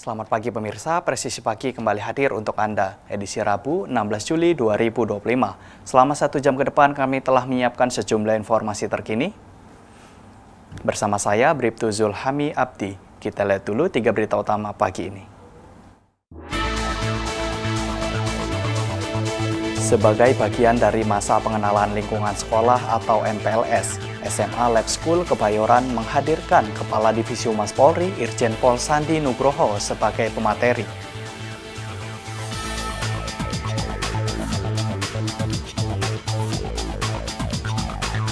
Selamat pagi pemirsa, Presisi Pagi kembali hadir untuk Anda, edisi Rabu 16 Juli 2025. Selama 1 jam ke depan kami telah menyiapkan sejumlah informasi terkini. Bersama saya, Bribtu Zulhami Abdi. Kita lihat dulu 3 berita utama pagi ini. Sebagai bagian dari masa pengenalan lingkungan sekolah atau MPLS, SMA Lab School Kebayoran menghadirkan Kepala Divisi Humas Polri Irjen Pol Sandi Nugroho sebagai pemateri.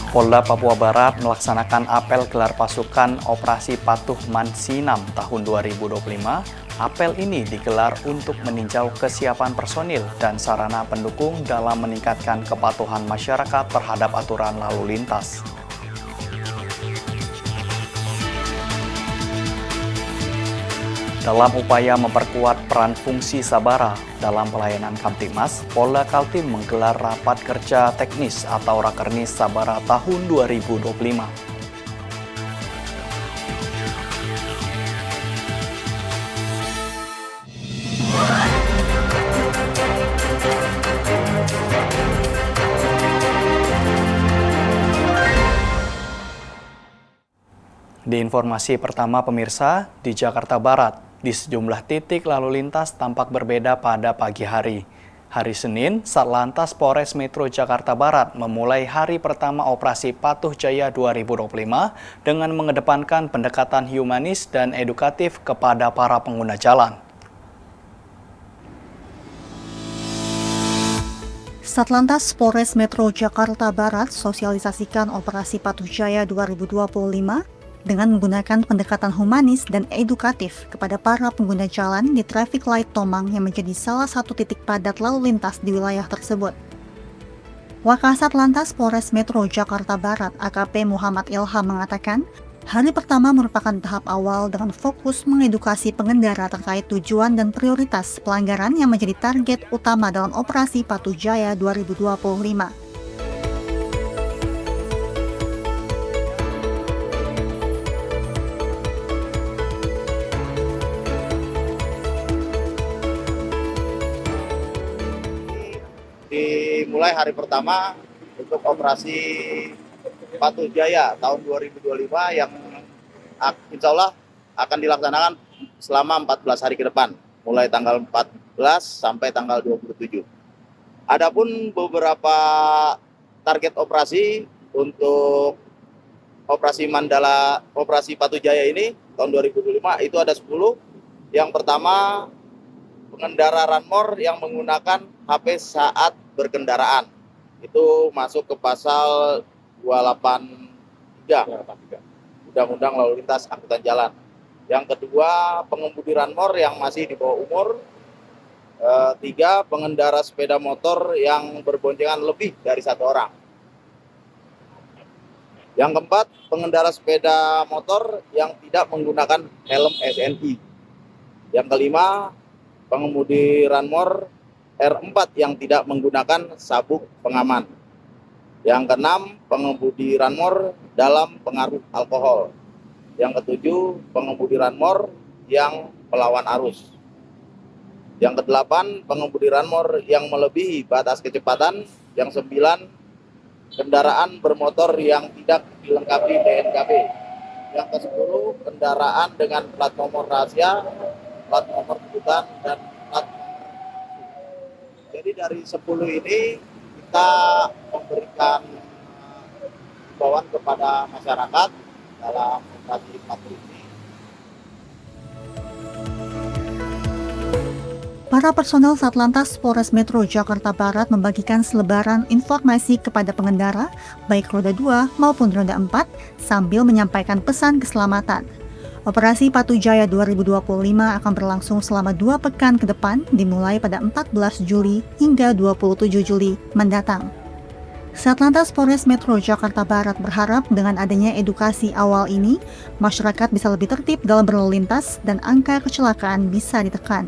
Polda Papua Barat melaksanakan apel gelar pasukan Operasi Patuh Mansinam tahun 2025. Apel ini digelar untuk meninjau kesiapan personil dan sarana pendukung dalam meningkatkan kepatuhan masyarakat terhadap aturan lalu lintas. Dalam upaya memperkuat peran fungsi Sabara dalam pelayanan Kamtibmas, Polda Kaltim menggelar rapat kerja teknis atau Rakernis Sabara tahun 2025. Di informasi pertama pemirsa, di Jakarta Barat, di sejumlah titik lalu lintas tampak berbeda pada pagi hari. Hari Senin, Satlantas Polres Metro Jakarta Barat memulai hari pertama operasi Patuh Jaya 2025 dengan mengedepankan pendekatan humanis dan edukatif kepada para pengguna jalan. Satlantas Polres Metro Jakarta Barat sosialisasikan operasi Patuh Jaya 2025 dengan menggunakan pendekatan humanis dan edukatif kepada para pengguna jalan di Traffic Light Tomang yang menjadi salah satu titik padat lalu lintas di wilayah tersebut. Wakasat Lantas Polres Metro Jakarta Barat AKP Muhammad Ilham mengatakan, hari pertama merupakan tahap awal dengan fokus mengedukasi pengendara terkait tujuan dan prioritas pelanggaran yang menjadi target utama dalam operasi Patuh Jaya 2025. Dimulai hari pertama untuk operasi Patuh Jaya tahun 2025 yang insya Allah akan dilaksanakan selama 14 hari ke depan, mulai tanggal 14 sampai tanggal 27. Adapun beberapa target operasi untuk operasi Patuh Jaya ini tahun 2025 itu ada 10. Yang pertama, pengendara ranmor yang menggunakan HP saat berkendaraan. Itu masuk ke pasal 283 Undang-Undang Lalu Lintas Angkutan Jalan. Yang kedua, pengemudi ranmor yang masih di bawah umur. 3, pengendara sepeda motor yang berboncengan lebih dari 1 orang. Yang keempat, pengendara sepeda motor yang tidak menggunakan helm SNI. Yang kelima, pengemudi ranmor R4 yang tidak menggunakan sabuk pengaman. Yang keenam, pengemudi ranmor dalam pengaruh alkohol. Yang ketujuh, pengemudi ranmor yang melawan arus. Yang kedelapan, pengemudi ranmor yang melebihi batas kecepatan. Yang 9, kendaraan bermotor yang tidak dilengkapi DNKB. Yang ke-10, kendaraan dengan plat nomor rahasia, plat nomor bukan, dan plat. Jadi dari 10 ini kita memberikan himbauan kepada masyarakat dalam operasi patuh ini. Para personel Satlantas Polres Metro Jakarta Barat membagikan selebaran informasi kepada pengendara, baik roda 2 maupun roda 4, sambil menyampaikan pesan keselamatan. Operasi Patuh Jaya 2025 akan berlangsung selama 2 pekan ke depan, dimulai pada 14 Juli hingga 27 Juli mendatang. Satlantas Polres Metro Jakarta Barat berharap dengan adanya edukasi awal ini, masyarakat bisa lebih tertib dalam berlalu lintas dan angka kecelakaan bisa ditekan.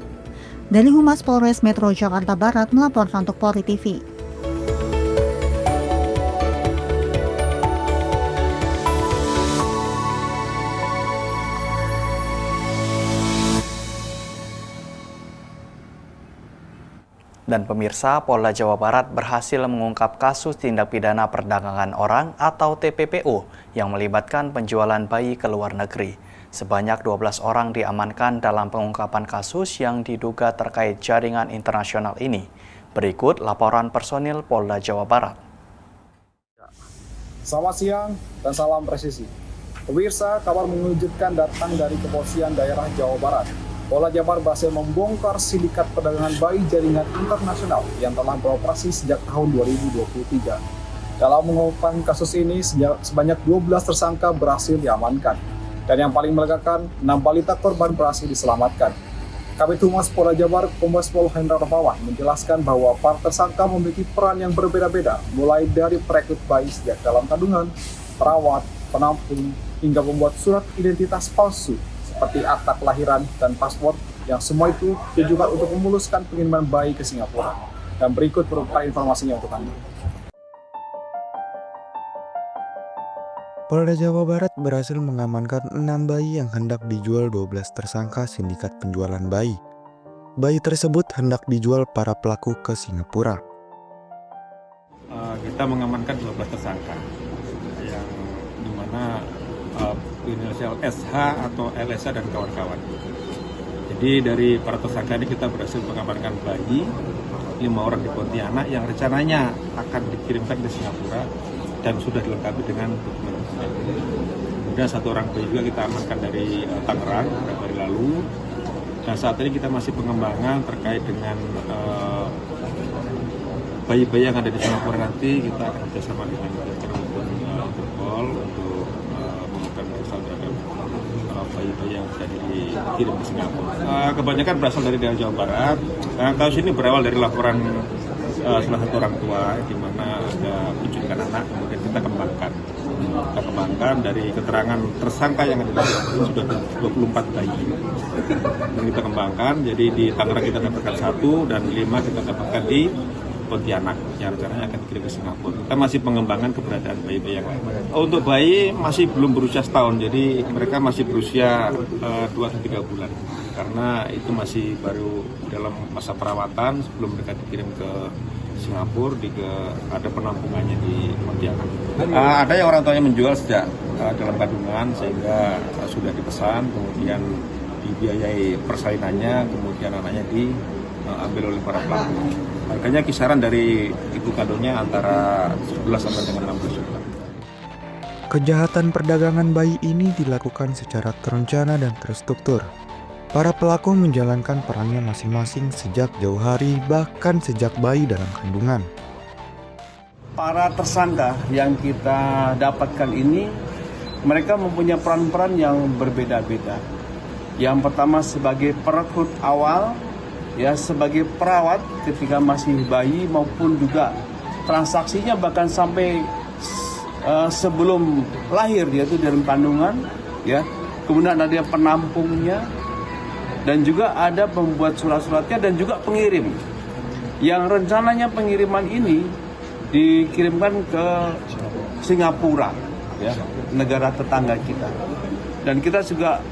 Dari Humas Polres Metro Jakarta Barat melaporkan untuk Polri TV. Dan pemirsa, Polda Jawa Barat berhasil mengungkap kasus tindak pidana perdagangan orang atau TPPO yang melibatkan penjualan bayi ke luar negeri. Sebanyak 12 orang diamankan dalam pengungkapan kasus yang diduga terkait jaringan internasional ini. Berikut laporan personil Polda Jawa Barat. Selamat siang dan salam presisi. Pemirsa, kabar mengejutkan datang dari Kepolisian Daerah Jawa Barat. Polda Jabar berhasil membongkar sindikat perdagangan bayi jaringan internasional yang telah beroperasi sejak tahun 2023. Dalam mengungkap kasus ini, sebanyak 12 tersangka berhasil diamankan. Dan yang paling melegakan, 6 balita korban berhasil diselamatkan. Kabid Humas Polda Jabar, Kombes Pol Hendra Rafawan, menjelaskan bahwa para tersangka memiliki peran yang berbeda-beda, mulai dari perekrut bayi sejak dalam kandungan, perawat, penampung, hingga membuat surat identitas palsu, seperti akta kelahiran dan paspor, yang semua itu ditujukan untuk memuluskan pengiriman bayi ke Singapura. Dan berikut berupa informasinya untuk Anda. Polda Jawa Barat berhasil mengamankan 6 bayi yang hendak dijual 12 tersangka sindikat penjualan bayi. Bayi tersebut hendak dijual para pelaku ke Singapura. Kita mengamankan 12 tersangka, yang dimana inisial SH atau LSH dan kawan-kawan. Jadi dari para tersangka ini kita berhasil mengamankan bayi 5 orang di Pontianak yang rencananya akan dikirimkan ke Singapura dan sudah dilengkapi dengan dokumen. Kemudian 1 orang bayi juga kita amankan dari Tangerang beberapa hari lalu. Dan saat ini kita masih pengembangan terkait dengan bayi-bayi yang ada di Singapura. Nanti kita akan bekerjasama dengan Interpol untuk melakukan pemeriksaan terhadap bayi-bayi yang sudah dikirim ke Singapura. Kebanyakan berasal dari daerah Jawa Barat. Kasus ini berawal dari laporan salah satu orang tua di mana ada penculikan anak, kemudian kita kembangkan. Dari keterangan tersangka yang ada sudah 24 bayi. Dan kita kembangkan, jadi di Tangerang kita dapatkan 1 dan 5 kita dapatkan di Pontianak yang rencananya akan dikirim ke Singapura. Kita masih pengembangan keberadaan bayi-bayi yang lain. Untuk bayi masih belum berusia setahun, jadi mereka masih berusia 2-3 bulan. Karena itu masih baru dalam masa perawatan sebelum mereka dikirim ke Singapura, ada penampungannya di Pontianak. Ada yang orang tuanya menjual sejak dalam kandungan sehingga sudah dipesan, kemudian dibiayai persalinannya, kemudian anaknya diambil oleh para pelaku. Harganya kisaran dari ibu kandungnya antara 11 sampai dengan 16 juta. Kejahatan perdagangan bayi ini dilakukan secara terencana dan terstruktur. Para pelaku menjalankan perannya masing-masing sejak jauh hari, bahkan sejak bayi dalam kandungan. Para tersangka yang kita dapatkan ini, mereka mempunyai peran-peran yang berbeda-beda. Yang pertama sebagai perekrut awal, ya sebagai perawat ketika masih bayi, maupun juga transaksinya bahkan sampai sebelum lahir, yaitu dalam kandungan, ya. Kemudian ada penampungnya, dan juga ada pembuat surat-suratnya dan juga pengirim. Yang rencananya pengiriman ini dikirimkan ke Singapura, ya, negara tetangga kita. Dan kita juga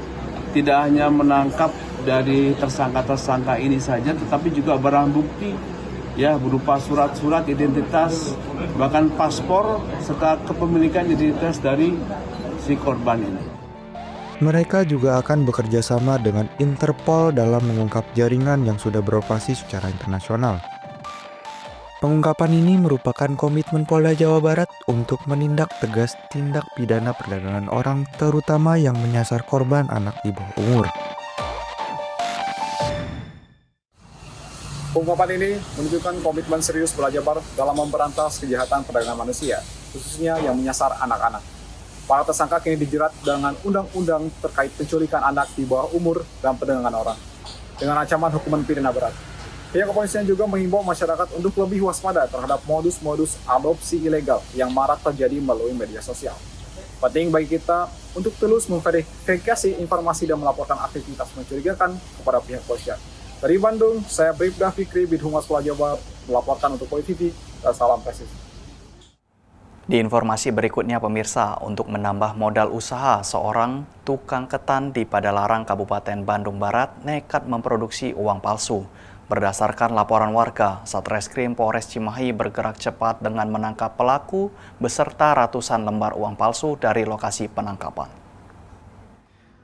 tidak hanya menangkap dari tersangka-tersangka ini saja, tetapi juga barang bukti, ya, berupa surat-surat identitas, bahkan paspor serta kepemilikan identitas dari si korban ini. Mereka juga akan bekerja sama dengan Interpol dalam mengungkap jaringan yang sudah beroperasi secara internasional. Pengungkapan ini merupakan komitmen Polda Jawa Barat untuk menindak tegas tindak pidana perdagangan orang, terutama yang menyasar korban anak di bawah umur. Pengungkapan ini menunjukkan komitmen serius Polda Jabar dalam memberantas kejahatan perdagangan manusia, khususnya yang menyasar anak-anak. Para tersangka kini dijerat dengan undang-undang terkait penculikan anak di bawah umur dan perdagangan orang, dengan ancaman hukuman pidana berat. Pihak kepolisian juga menghimbau masyarakat untuk lebih waspada terhadap modus-modus adopsi ilegal yang marak terjadi melalui media sosial. Penting bagi kita untuk terus memverifikasi informasi dan melaporkan aktivitas mencurigakan kepada pihak kepolisian. Dari Bandung, saya Bribda Fikri, Bid Humas Polda Jabar, melaporkan untuk Poli TV, dan salam presisi. Di informasi berikutnya pemirsa, untuk menambah modal usaha, seorang tukang ketan di Padalarang, Kabupaten Bandung Barat nekat memproduksi uang palsu. Berdasarkan laporan warga, Satreskrim Polres Cimahi bergerak cepat dengan menangkap pelaku beserta ratusan lembar uang palsu dari lokasi penangkapan.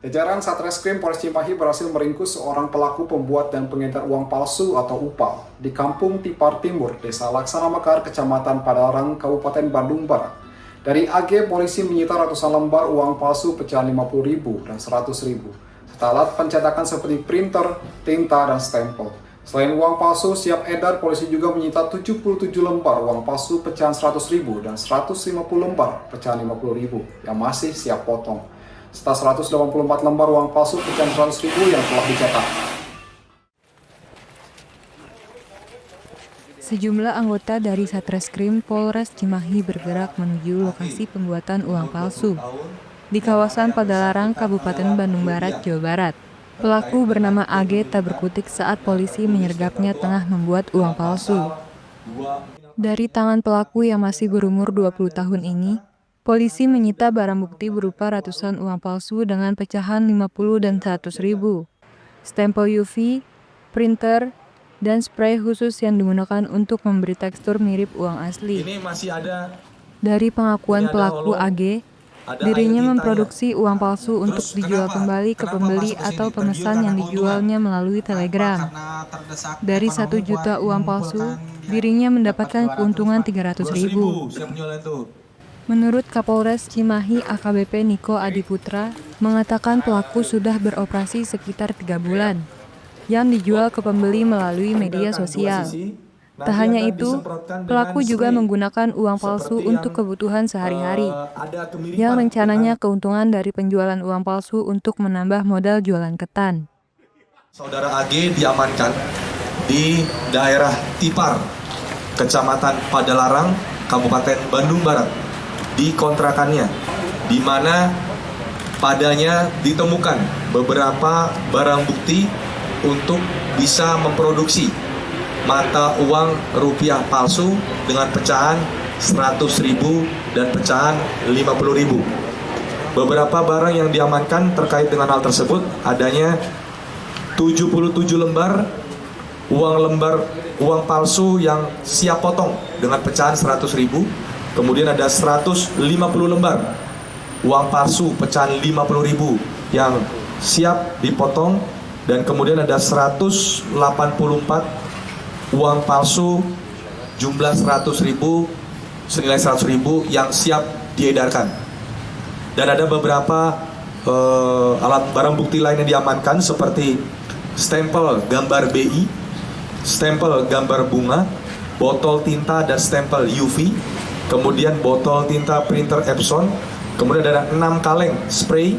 Jajaran Satreskrim Polres Cimahi berhasil meringkus seorang pelaku pembuat dan pengedar uang palsu atau UPAL di Kampung Tipar Timur, Desa Laksana Mekar, Kecamatan Padalarang, Kabupaten Bandung Barat. Dari AG, polisi menyita ratusan lembar uang palsu pecahan 50.000 dan 100.000, serta alat pencetakan seperti printer, tinta, dan stempel. Selain uang palsu siap edar, polisi juga menyita 77 lembar uang palsu pecahan 100.000 dan 150 lembar pecahan 50.000 yang masih siap potong, serta 184 lembar uang palsu pecahan 100.000 yang telah dicetak. Sejumlah anggota dari Satreskrim Polres Cimahi bergerak menuju lokasi pembuatan uang palsu di kawasan Padalarang, Kabupaten Bandung Barat, Jawa Barat. Pelaku bernama AG tak berkutik saat polisi menyergapnya tengah membuat uang palsu. Dari tangan pelaku yang masih berumur 20 tahun ini, polisi menyita barang bukti berupa ratusan uang palsu dengan pecahan 50 dan 100.000, stempel UV, printer, dan spray khusus yang digunakan untuk memberi tekstur mirip uang asli. Dari pengakuan pelaku AG, dirinya memproduksi uang palsu untuk dijual kembali ke pembeli atau pemesan yang dijualnya melalui Telegram. Dari 1 juta uang palsu, dirinya mendapatkan keuntungan 300.000. Menurut Kapolres Cimahi AKBP Niko Adiputra, mengatakan pelaku sudah beroperasi sekitar 3 bulan, yang dijual ke pembeli melalui media sosial. Tak hanya itu, pelaku juga menggunakan uang palsu untuk kebutuhan sehari-hari, yang rencananya keuntungan dari penjualan uang palsu untuk menambah modal jualan ketan. Saudara AG diamankan di daerah Tipar, Kecamatan Padalarang, Kabupaten Bandung Barat, di kontrakannya, di mana padanya ditemukan beberapa barang bukti untuk bisa memproduksi mata uang rupiah palsu dengan pecahan 100.000 dan pecahan 50.000. Beberapa barang yang diamankan terkait dengan hal tersebut adanya 77 lembar uang palsu yang siap potong dengan pecahan 100.000. Kemudian ada 150 lembar uang palsu pecahan 50.000 yang siap dipotong, dan kemudian ada 184 uang palsu jumlah 100.000 senilai 100.000 yang siap diedarkan. Dan ada beberapa alat barang bukti lain yang diamankan seperti stempel gambar BI, stempel gambar bunga, botol tinta dan stempel UV, kemudian botol tinta printer Epson, kemudian ada 6 kaleng spray,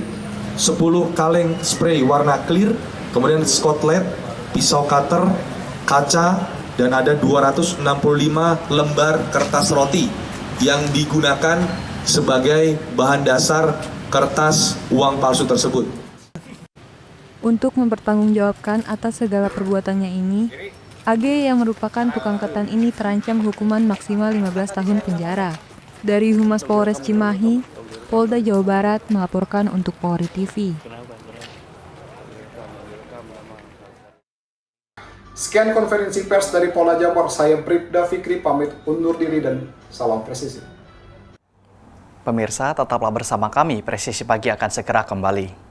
10 kaleng spray warna clear, kemudian skotlet, pisau cutter, kaca, dan ada 265 lembar kertas roti yang digunakan sebagai bahan dasar kertas uang palsu tersebut. Untuk mempertanggungjawabkan atas segala perbuatannya ini, AG yang merupakan tukang ketan ini terancam hukuman maksimal 15 tahun penjara. Dari Humas Polres Cimahi, Polda Jawa Barat melaporkan untuk Polri TV. Sekian konferensi pers dari Polda Jabar, saya Bribda Fikri pamit undur diri dan salam presisi. Pemirsa, tetaplah bersama kami, Presisi Pagi akan segera kembali.